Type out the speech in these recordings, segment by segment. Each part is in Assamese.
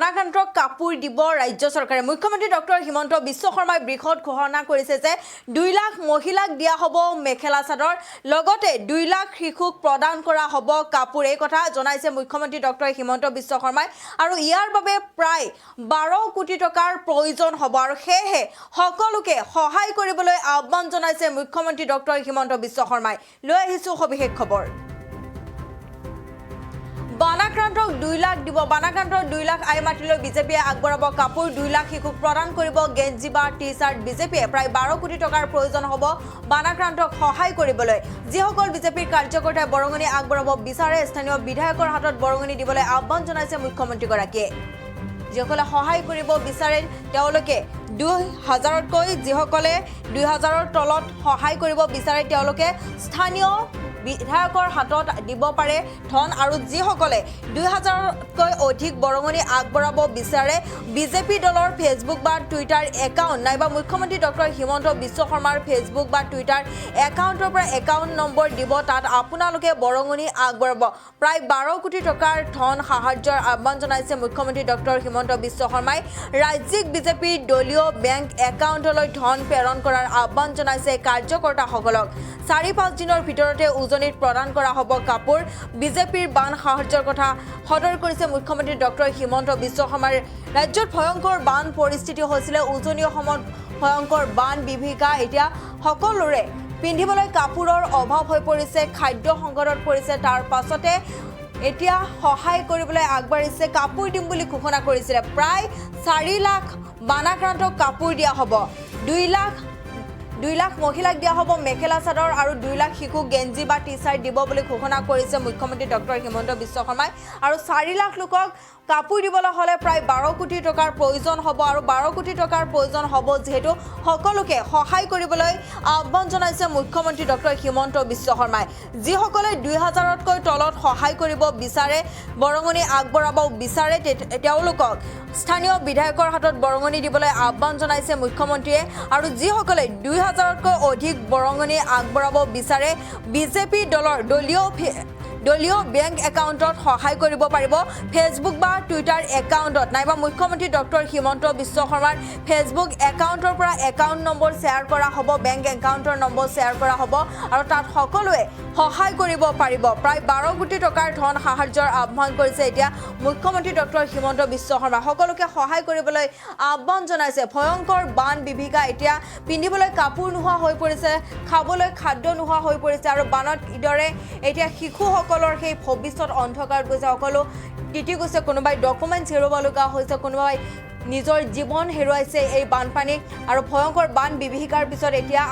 বানাক্ৰান্তক কাপোৰ দিব ৰাজ্য চৰকাৰে মুখ্যমন্ত্ৰী ডক্টৰ হিমন্ত বিশ্ব শৰ্মাই বৃহৎ ঘোষণা কৰিছে যে 2 লাখ মহিলাক দিয়া হ'ব মেখেলা চাদৰ লগতে 2 লাখ শিশুক প্ৰদান কৰা হ'ব কাপোৰ এই কথা জনাইছে মুখ্যমন্ত্ৰী ডক্টৰ হিমন্ত বিশ্ব শৰ্মাই আৰু ইয়াৰ বাবে প্ৰায় 12 কোটি টকাৰ প্ৰয়োজন হ'ব আৰু সেয়ে সকলোকে সহায় কৰিবলৈ আহ্বান জনাইছে মুখ্যমন্ত্ৰী ডক্টৰ হিমন্ত বিশ্ব শৰ্মাই লৈ আহিছো সবিশেষ খবৰ বানাক্ৰান্তক 2 লাখ দিব বানাক্ৰান্তৰ 2 লাখ আই মাটিলৈ বিজেপিয়ে আগবঢ়াব কাপোৰ 2 লাখ শিশুক প্ৰদান কৰিব গেঞ্জি বা টি-শাৰ্ট বিজেপিয়ে প্ৰায় 12 কোটি টকাৰ প্ৰয়োজন হ'ব বানাক্ৰান্তক সহায় কৰিবলৈ যিসকল বিজেপিৰ কাৰ্যকৰ্তাই বৰঙণি আগবঢ়াব বিচাৰে স্থানীয় বিধায়কৰ হাতত বৰঙণি দিবলৈ আহ্বান জনাইছে মুখ্যমন্ত্ৰীগৰাকীয়ে যিসকলে সহায় কৰিব বিচাৰে তেওঁলোকে 2000তকৈ যিসকলে 2000ৰ তলত সহায় কৰিব বিচাৰে তেওঁলোকে স্থানীয় বিধায়কৰ হাতত দিব পাৰে ধন আৰু যিসকলে 2000তকৈ অধিক বৰঙণি আগবঢ়াব বিচাৰে বিজেপি দলৰ ফেচবুক বা টুইটাৰ একাউণ্ট নাইবা মুখ্যমন্ত্ৰী ডক্টৰ হিমন্ত বিশ্ব শৰ্মাৰ ফেচবুক বা টুইটাৰ একাউণ্টৰ পৰা একাউণ্ট নম্বৰ দিব তাত আপোনালোকে বৰঙণি আগবঢ়াব প্ৰায় 12 কোটি টকাৰ ধন সাহায্যৰ আহ্বান জনাইছে মুখ্যমন্ত্ৰী ডক্টৰ হিমন্ত বিশ্ব শৰ্মাই ৰাজ্যিক বিজেপি দলীয় বেংক একাউণ্টলৈ ধন প্ৰেৰণ কৰাৰ আহ্বান জনাইছে কাৰ্যকৰ্তাসকলক 4-5 দিনৰ ভিতৰতে উজনিত প্ৰদান কৰা হ'ব কাপোৰ বিজেপিৰ বান সাহায্যৰ কথা সদৰ কৰিছে মুখ্যমন্ত্ৰী ডক্টৰ হিমন্ত বিশ্ব শৰ্মাৰ ৰাজ্যত ভয়ংকৰ বান পৰিস্থিতি হৈছিল উজনি অসমত ভয়ংকৰ বান বিভীষিকা এতিয়া সকলোৰে পিন্ধিবলৈ কাপোৰৰ অভাৱ হৈ পৰিছে খাদ্য সংকটত পৰিছে তাৰ পাছতে এতিয়া সহায় কৰিবলৈ আগবাঢ়িছে কাপোৰ দিম বুলি ঘোষণা কৰিছিল প্ৰায় 4 লাখ বানাক্ৰান্তক কাপোৰ দিয়া হ'ব 2 লাখ মহিলাক দিয়া হ'ব মেখেলা চাদৰ আৰু 2 লাখ শিশুক গেঞ্জি বা টি-শাৰ্ট দিব বুলি ঘোষণা কৰিছে মুখ্যমন্ত্ৰী ডক্টৰ হিমন্ত বিশ্ব শৰ্মাই আৰু 4 লাখ লোকক কাপোৰ দিবলৈ হ'লে প্ৰায় 12 কোটি টকাৰ প্ৰয়োজন হ'ব আৰু 12 কোটি টকাৰ প্ৰয়োজন হ'ব যেহেতু সকলোকে সহায় কৰিবলৈ আহ্বান জনাইছে মুখ্যমন্ত্ৰী ডক্টৰ হিমন্ত বিশ্ব শৰ্মাই যিসকলে 2000তকৈ তলত সহায় কৰিব বিচাৰে বৰঙণি আগবঢ়াব বিচাৰে তেওঁলোকক স্থানীয় বিধায়কৰ হাতত বৰঙণি দিবলৈ আহ্বান জনাইছে মুখ্যমন্ত্ৰীয়ে আৰু যিসকলে 2000তকৈ অধিক বৰঙণি আগবঢ়াব বিচাৰে বিজেপি দলৰ দলীয় বেংক একাউণ্টত সহায় কৰিব পাৰিব ফেচবুক বা টুইটাৰ একাউণ্টত নাইবা মুখ্যমন্ত্ৰী ডক্টৰ হিমন্ত বিশ্ব শৰ্মাৰ ফেচবুক একাউণ্টৰ পৰা একাউণ্ট নম্বৰ শ্বেয়াৰ কৰা হ'ব বেংক একাউণ্টৰ নম্বৰ শ্বেয়াৰ কৰা হ'ব আৰু তাত সকলোৱে সহায় কৰিব পাৰিব প্ৰায় 12 কোটি টকাৰ ধন সাহায্যৰ আহ্বান কৰিছে এতিয়া মুখ্যমন্ত্ৰী ডক্টৰ হিমন্ত বিশ্ব শৰ্মা সকলোকে সহায় কৰিবলৈ আহ্বান জনাইছে ভয়ংকৰ বান বিভীষিকা এতিয়া পিন্ধিবলৈ কাপোৰ নোহোৱা হৈ পৰিছে খাবলৈ খাদ্য নোহোৱা হৈ পৰিছে আৰু বানত ইদৰে এতিয়া শিশুসকলৰ সেই ভৱিষ্যত অন্ধকাৰ গৈছে সকলো তিতি গৈছে কোনোবাই ডকুমেণ্টছ হেৰুৱাব লগা হৈছে কোনোবাই নিজৰ জীৱন হেৰুৱাইছে এই বানপানীক আৰু ভয়ংকৰ বান বিভীষিকাৰ পিছত এতিয়া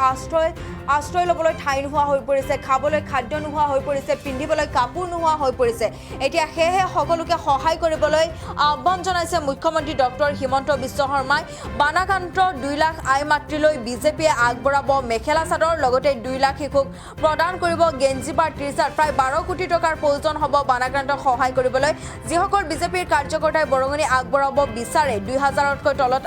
আশ্ৰয় ল'বলৈ ঠাই নোহোৱা হৈ পৰিছে খাবলৈ খাদ্য নোহোৱা হৈ পৰিছে পিন্ধিবলৈ কাপোৰ নোহোৱা হৈ পৰিছে এতিয়া সেয়েহে সকলোকে সহায় কৰিবলৈ আহ্বান জনাইছে মুখ্যমন্ত্ৰী ডক্টৰ হিমন্ত বিশ্ব শৰ্মাই বানাক্ৰান্ত 2 লাখ আই মাতৃলৈ বিজেপিয়ে আগবঢ়াব মেখেলা চাদৰ লগতে 2 লাখ শিশুক প্ৰদান কৰিব গেঞ্জি বা টি-শাৰ্ট প্ৰায় 12 কোটি টকাৰ প্ৰয়োজন হ'ব বানাক্ৰান্তক সহায় কৰিবলৈ যিসকল বিজেপিৰ কাৰ্যকৰ্তাই বৰঙণি আগবঢ়াব বিচাৰে 2000তকৈ তলত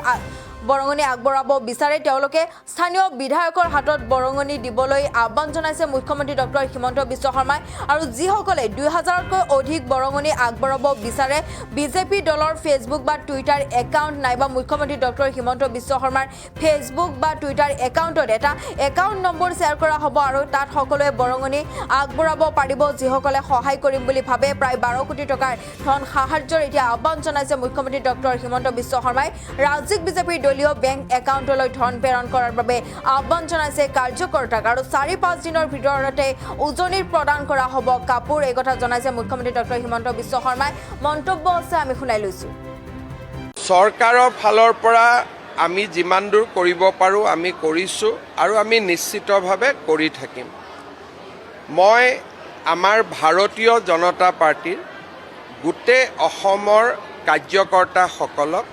বৰঙণি আগবঢ়াব বিচাৰে তেওঁলোকে স্থানীয় বিধায়কৰ হাতত বৰঙণি দিবলৈ আহ্বান জনাইছে মুখ্যমন্ত্ৰী ডক্টৰ হিমন্ত বিশ্ব শৰ্মাই আৰু যিসকলে 2000তকৈ অধিক বৰঙণি আগবঢ়াব বিচাৰে বিজেপি দলৰ ফেচবুক বা টুইটাৰ একাউণ্ট নাইবা মুখ্যমন্ত্ৰী ডক্টৰ হিমন্ত বিশ্ব শৰ্মাৰ ফেচবুক বা টুইটাৰ একাউণ্টত এটা একাউণ্ট নম্বৰ শ্বেয়াৰ কৰা হ'ব আৰু তাত সকলোৱে বৰঙণি আগবঢ়াব পাৰিব যিসকলে সহায় কৰিম বুলি ভাবে প্ৰায় 12 কোটি টকাৰ ধন সাহায্যৰ এতিয়া আহ্বান জনাইছে মুখ্যমন্ত্ৰী ডক্টৰ হিমন্ত বিশ্ব শৰ্মাই ৰাজ্যিক বিজেপিৰ দলীয় বেংক একাউণ্টলৈ ধন প্ৰেৰণ কৰাৰ বাবে আহ্বান জনাইছে কাৰ্যকৰ্তাক আৰু 4-5 দিনৰ ভিতৰতে উজনিৰ প্ৰদান কৰা হ'ব কাপোৰ এই কথা জনাইছে মুখ্যমন্ত্ৰী ডক্টৰ হিমন্ত বিশ্ব শৰ্মাই মন্তব্য আছে আমি শুনাই লৈছোঁ চৰকাৰৰ ফালৰ পৰা আমি যিমান দূৰ কৰিব পাৰোঁ আমি কৰিছোঁ আৰু আমি নিশ্চিতভাৱে কৰি থাকিম মই আমাৰ ভাৰতীয় জনতা পাৰ্টিৰ গোটেই অসমৰ কাৰ্যকৰ্তাসকলক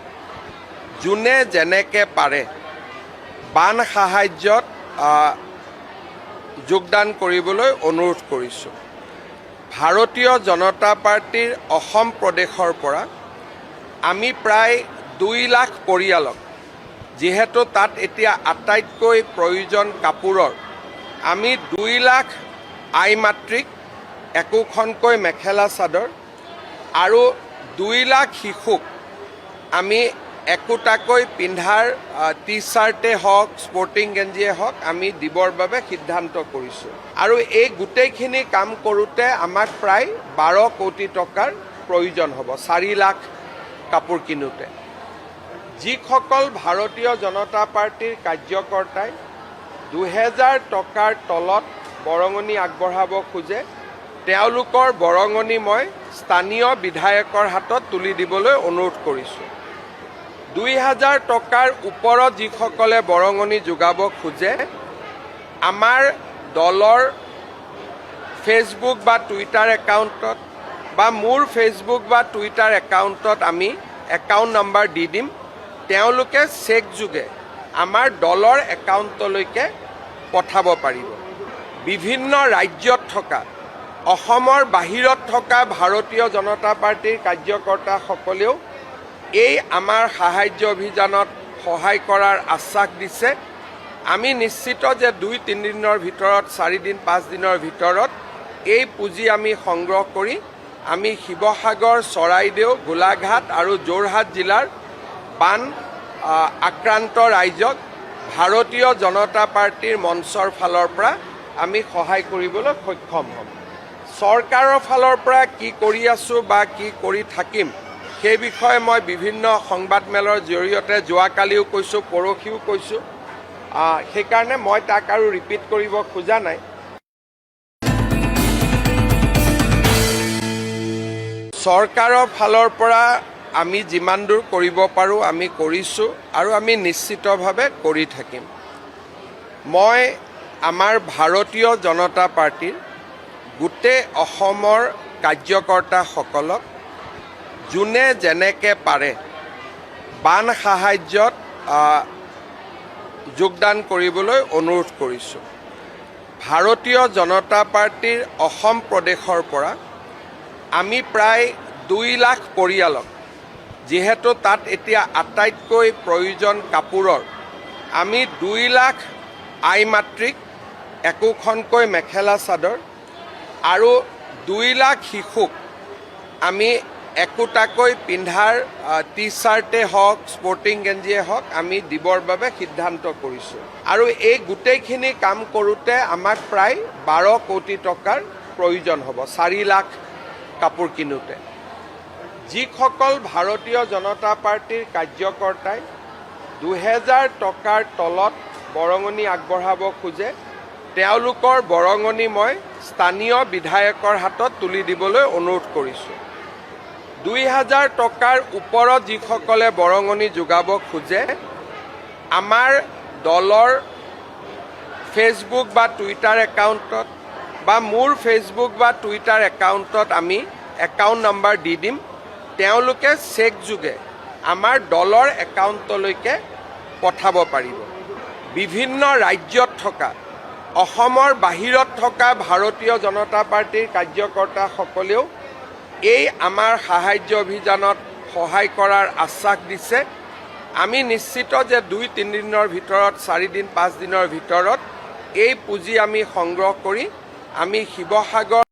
যোনে যেনেকৈ পাৰে বান সাহায্যত যোগদান কৰিবলৈ অনুৰোধ কৰিছোঁ ভাৰতীয় জনতা পাৰ্টিৰ অসম প্ৰদেশৰ পৰা আমি প্ৰায় 2 লাখ পৰিয়ালক যিহেতু তাত এতিয়া আটাইতকৈ প্ৰয়োজন কাপোৰৰ আমি 2 লাখ আই মাতৃক একোখনকৈ মেখেলা চাদৰ আৰু 2 লাখ শিশুক আমি একোটাকৈ পিন্ধাৰ টি চাৰ্টে হওক স্পৰ্টিং গেঞ্জিয়ে হওক আমি দিবৰ বাবে সিদ্ধান্ত কৰিছোঁ আৰু এই গোটেইখিনি কাম কৰোঁতে আমাক প্ৰায় 12 কোটি টকাৰ প্ৰয়োজন হ'ব 4 লাখ কাপোৰ কিনোতে যিসকল ভাৰতীয় জনতা পাৰ্টিৰ কাৰ্যকৰ্তাই 2000 টকাৰ তলত বৰঙণি আগবঢ়াব খোজে তেওঁলোকৰ বৰঙণি মই স্থানীয় বিধায়কৰ হাতত তুলি দিবলৈ অনুৰোধ কৰিছোঁ 2000 টকাৰ ওপৰত যিসকলে বৰঙণি যোগাব খোজে আমাৰ দলৰ ফেচবুক বা টুইটাৰ একাউণ্টত বা মোৰ ফেচবুক বা টুইটাৰ একাউণ্টত আমি একাউণ্ট নম্বৰ দি দিম তেওঁলোকে চেক যোগে আমাৰ দলৰ একাউণ্টলৈকে পঠাব পাৰিব বিভিন্ন ৰাজ্যত থকা অসমৰ বাহিৰত থকা ভাৰতীয় জনতা পাৰ্টিৰ কাৰ্যকৰ্তাসকলেও এই আমাৰ সাহায্য অভিযানত সহায় কৰাৰ আশ্বাস দিছে আমি নিশ্চিত যে 2-3 দিনৰ ভিতৰত 4 দিন 5 দিনৰ ভিতৰত এই পুঁজি আমি সংগ্ৰহ কৰি আমি শিৱসাগৰ চৰাইদেউ গোলাঘাট আৰু যোৰহাট জিলাৰ বান আক্ৰান্ত ৰাইজক ভাৰতীয় জনতা পাৰ্টিৰ মঞ্চৰ ফালৰ পৰা আমি সহায় কৰিবলৈ সক্ষম হ'ম চৰকাৰৰ ফালৰ পৰা কি কৰি আছোঁ বা কি কৰি থাকিম সেই বিষয়ে মই বিভিন্ন সংবাদমেলৰ জৰিয়তে যোৱাকালিও কৈছোঁ পৰহিও কৈছোঁ সেইকাৰণে মই তাক আৰু ৰিপিট কৰিব খোজা নাই চৰকাৰৰ ফালৰ পৰা আমি যিমান দূৰ কৰিব পাৰোঁ আমি কৰিছোঁ আৰু আমি নিশ্চিতভাৱে কৰি থাকিম মই আমাৰ ভাৰতীয় জনতা পাৰ্টিৰ গোটেই অসমৰ কাৰ্যকৰ্তাসকলক যোনে যেনেকৈ পাৰে বান সাহায্যত যোগদান কৰিবলৈ অনুৰোধ কৰিছোঁ ভাৰতীয় জনতা পাৰ্টিৰ অসম প্ৰদেশৰ পৰা আমি প্ৰায় 2 লাখ পৰিয়ালক যিহেতু তাত এতিয়া আটাইতকৈ প্ৰয়োজন কাপোৰৰ আমি 2 লাখ আই মাতৃক একোখনকৈ মেখেলা চাদৰ আৰু 2 লাখ শিশুক আমি একোটাকৈ পিন্ধাৰ টি চাৰ্টে হওক স্পৰ্টিং গেঞ্জিয়ে হওক আমি দিবৰ বাবে সিদ্ধান্ত কৰিছোঁ আৰু এই গোটেইখিনি কাম কৰোঁতে আমাক প্ৰায় 12 কোটি টকাৰ প্ৰয়োজন হ'ব 4 লাখ কাপোৰ কিনোতে যিসকল ভাৰতীয় জনতা পাৰ্টিৰ কাৰ্যকৰ্তাই 2000 টকাৰ তলত বৰঙণি আগবঢ়াব খোজে তেওঁলোকৰ বৰঙণি মই স্থানীয় বিধায়কৰ হাতত তুলি দিবলৈ অনুৰোধ কৰিছোঁ 2000 টকাৰ ওপৰত যিসকলে বৰঙণি যোগাব খোজে আমাৰ দলৰ ফেচবুক বা টুইটাৰ একাউণ্টত বা মোৰ ফেচবুক বা টুইটাৰ একাউণ্টত আমি একাউণ্ট নম্বৰ দি দিম তেওঁলোকে চেক যোগে আমাৰ দলৰ একাউণ্টলৈকে পঠাব পাৰিব বিভিন্ন ৰাজ্যত থকা অসমৰ বাহিৰত থকা ভাৰতীয় জনতা পাৰ্টিৰ কাৰ্যকৰ্তাসকলেও এই আমাৰ সাহায্য অভিযানত সহায় কৰাৰ আশ্বাস দিছে আমি নিশ্চিত যে 2-3 দিনৰ ভিতৰত 4 দিন 5 দিনৰ ভিতৰত এই পুঁজি আমি সংগ্ৰহ কৰি আমি শিৱসাগৰ